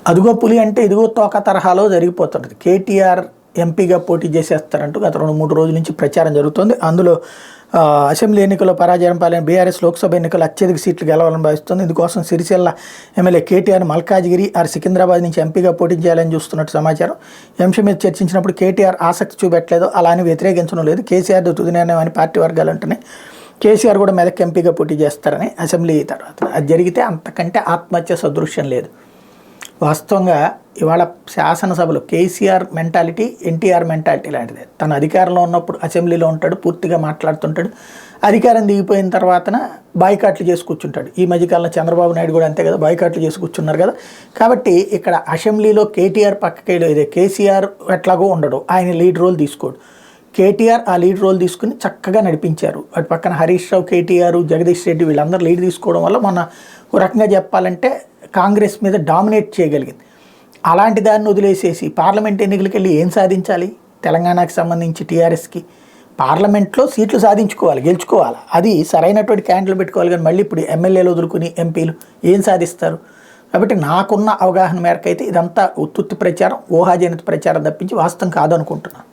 అదిగో పులి అంటే ఇదిగో తోక తరహాలో జరిగిపోతుంటుంది. కేటీఆర్ ఎంపీగా పోటీ చేసేస్తారంటూ గత 2-3 రోజుల నుంచి ప్రచారం జరుగుతుంది. అందులో అసెంబ్లీ ఎన్నికల్లో పరాజయం పాలైన బీఆర్ఎస్ లోక్సభ ఎన్నికలు అత్యధిక సీట్లు గెలవాలని భావిస్తుంది. ఇందుకోసం సిరిసిల్ల ఎమ్మెల్యే కేటీఆర్ మల్కాజ్గిరి సికింద్రాబాద్ నుంచి ఎంపీగా పోటీ చేయాలని చూస్తున్నట్టు సమాచారం. ఈ అంశం మీద చర్చించినప్పుడు కేటీఆర్ ఆసక్తి చూపెట్టలేదు, అలా అని వ్యతిరేకించడం లేదు. కేసీఆర్ తుది నిర్ణయం అని పార్టీ వర్గాలు అంటున్నాయి. కేసీఆర్ కూడా మెదక్ ఎంపీగా పోటీ చేస్తారని అసెంబ్లీ తర్వాత అది జరిగితే అంతకంటే ఆత్మహత్య సదృశ్యం లేదు. వాస్తవంగా ఇవాళ శాసనసభలో కేసీఆర్ మెంటాలిటీ ఎన్టీఆర్ మెంటాలిటీ లాంటిదే. తను అధికారంలో ఉన్నప్పుడు అసెంబ్లీలో ఉంటాడు, పూర్తిగా మాట్లాడుతుంటాడు. అధికారం దిగిపోయిన తర్వాతన బాయ్కాట్లు చేసి కూర్చుంటాడు. ఈ మధ్యకాలంలో చంద్రబాబు నాయుడు కూడా అంతే కదా, బాయ్కాట్లు చేసి కూర్చున్నారు కదా. కాబట్టి ఇక్కడ అసెంబ్లీలో కేటీఆర్ పక్కకి ఇదే కేసీఆర్ ఎట్లాగో ఉండడు, ఆయన లీడ్ రోల్ తీసుకోడు. కేటీఆర్ ఆ లీడ్ రోల్ తీసుకుని చక్కగా నడిపించారు. అటు పక్కన హరీష్ రావు, కేటీఆర్, జగదీష్ రెడ్డి వీళ్ళందరూ లీడ్ తీసుకోవడం వల్ల మొన్న ఒక రకంగా చెప్పాలంటే కాంగ్రెస్ మీద డామినేట్ చేయగలిగింది. అలాంటి దాన్ని వదిలేసేసి పార్లమెంట్ ఎన్నికలకు వెళ్ళి ఏం సాధించాలి? తెలంగాణకి సంబంధించి టీఆర్ఎస్కి పార్లమెంట్లో సీట్లు సాధించుకోవాలి, గెలుచుకోవాలి. అది సరైనటువంటి క్యాండిడేట్లు పెట్టుకోవాలి. కానీ మళ్ళీ ఇప్పుడు ఎమ్మెల్యేలు వదులుకుని ఎంపీలు ఏం సాధిస్తారు? కాబట్టి నాకున్న అవగాహన మేరకు అయితే ఇదంతా ఉత్తుత్తి ప్రచారం, ఊహాజనిత ప్రచారం తప్పించి వాస్తవం కాదనుకుంటున్నాను.